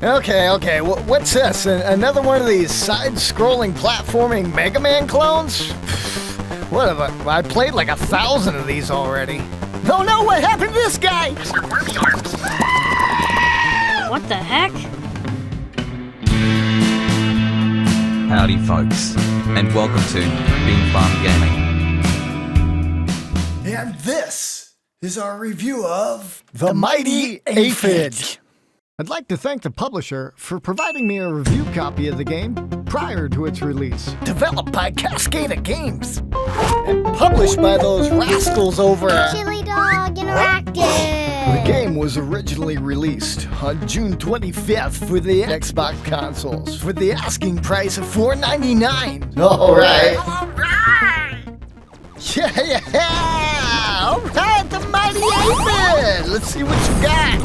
Okay, what's this? Another one of these side-scrolling platforming Mega Man clones? What have I played like 1,000 of these already. Oh no, what happened to this guy? What the heck? Howdy folks, and welcome to Bin Farm Gaming. And this is our review of The Mighty Aphid. I'd like to thank the publisher for providing me a review copy of the game prior to its release. Developed by Cascadia Games and published by those rascals over at Chilidogint Interactive. The game was originally released on June 25th for the Xbox consoles for the asking price of $4.99. Alright. Yeah! Alright, The Mighty Aphid! Let's see what you got.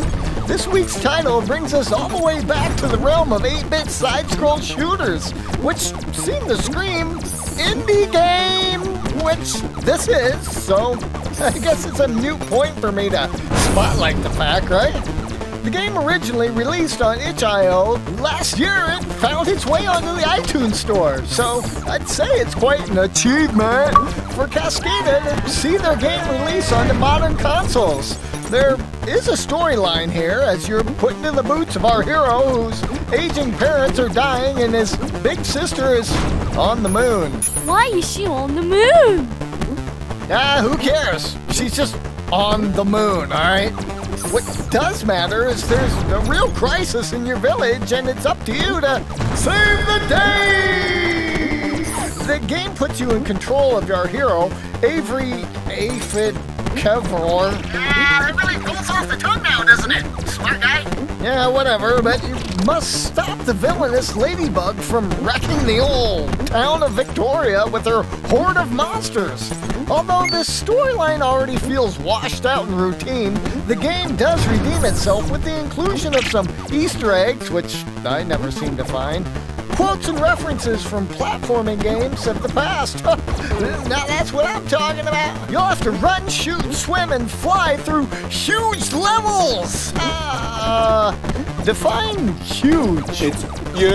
This week's title brings us all the way back to the realm of 8-bit side-scroll shooters, which seem to scream indie game, which this is, so I guess it's a new point for me to spotlight the fact, right? The game originally released on itch.io. Last year, it found its way onto the iTunes store, so I'd say it's quite an achievement for Cascadia to see their game release onto modern consoles. There is a storyline here as you're put into the boots of our hero whose aging parents are dying and his big sister is on the moon. Why is she on the moon? Who cares? She's just on the moon, alright? What does matter is there's a real crisis in your village and it's up to you to save the day! The game puts you in control of your hero, Aphid Kevor. It really rolls off the tongue now, doesn't it? Smart guy. Yeah, whatever, but you must stop the villainous ladybug from wrecking the old town of Victoria with her horde of monsters. Although this storyline already feels washed out and routine, the game does redeem itself with the inclusion of some Easter eggs, which I never seem to find, quotes and references from platforming games of the past. Now that's what I'm talking about. You'll have to run, shoot, swim, and fly through huge levels. Define huge. It's huge.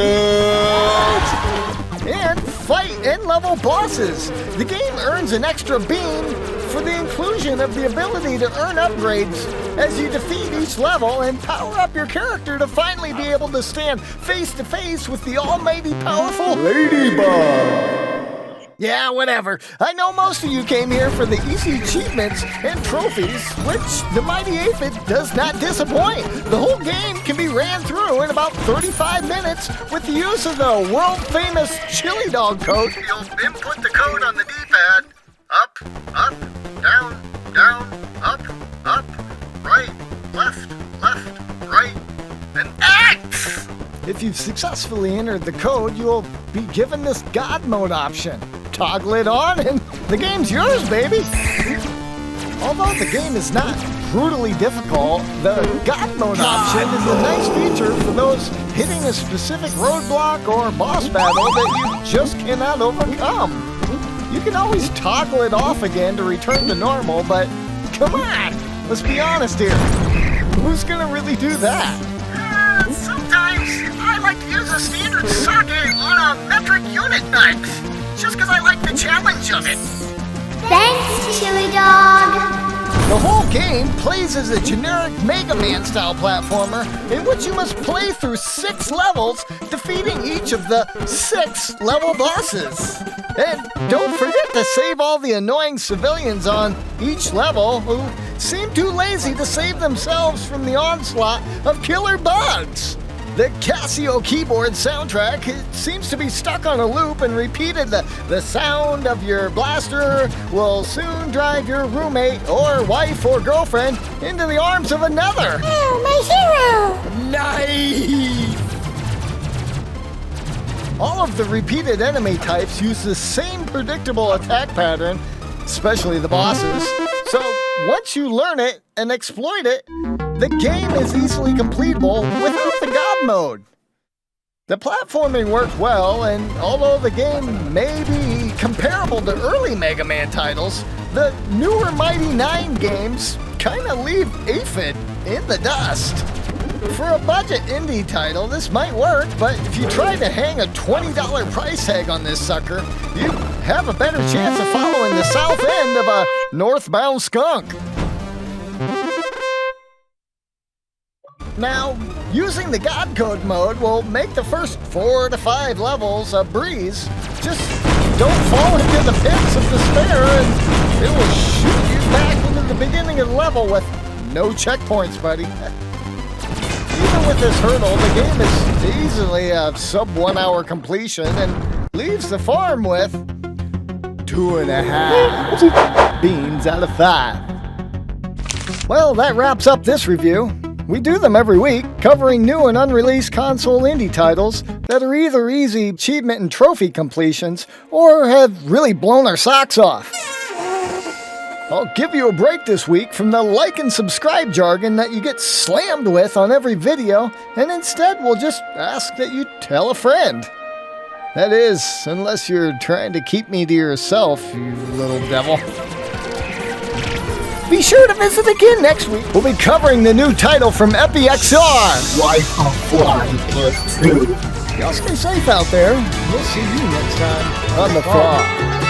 And fight end-level bosses. The game earns an extra bean for the inclusion of the ability to earn upgrades as you defeat each level and power up your character to finally be able to stand face-to-face with the almighty powerful Ladybug. Yeah, whatever. I know most of you came here for the easy achievements and trophies, which the Mighty Aphid does not disappoint. The whole game can be ran through in about 35 minutes with the use of the world-famous chili dog code. You'll input the code on the D-pad. Up, up, down, down, up, right, left, right, and X! If you've successfully entered the code, you'll be given this God Mode option. Toggle it on and the game's yours, baby! Although the game is not brutally difficult, the God Mode option is a nice feature for those hitting a specific roadblock or boss battle that you just cannot overcome. You can always toggle it off again to return to normal, but come on, let's be honest here. Who's gonna really do that? Sometimes I like to use a standard socket on a metric unit nut, just because I like the challenge of it. Thanks, Chili Dog. The whole game plays as a generic Mega Man style platformer in which you must play through 6 levels, defeating each of the 6 level bosses. And don't forget to save all the annoying civilians on each level who seem too lazy to save themselves from the onslaught of killer bugs. The Casio keyboard soundtrack seems to be stuck on a loop and repeated the sound of your blaster will soon drive your roommate or wife or girlfriend into the arms of another. Oh, my hero. Nice! All of the repeated enemy types use the same predictable attack pattern, especially the bosses. So once you learn it and exploit it, the game is easily completable without the God Mode. The platforming worked well, and although the game may be comparable to early Mega Man titles, the newer Mighty 9 games kinda leave Aphid in the dust. For a budget indie title, this might work, but if you try to hang a $20 price tag on this sucker, you have a better chance of following the south end of a northbound skunk. Now, using the God Code mode will make the first 4 to 5 levels a breeze. Just don't fall into the pits of despair and it will shoot you back into the beginning of the level with no checkpoints, buddy. Even with this hurdle, the game is easily a sub 1 hour completion and leaves the farm with 2.5 beans out of 5. Well, that wraps up this review. We do them every week, covering new and unreleased console indie titles that are either easy achievement and trophy completions or have really blown our socks off. I'll give you a break this week from the like and subscribe jargon that you get slammed with on every video, and instead we'll just ask that you tell a friend. That is, unless you're trying to keep me to yourself, you little devil. Be sure to visit again next week. We'll be covering the new title from EpiXR. Life of Fly Part 2. Y'all stay safe out there. We'll see you next time on The Frog.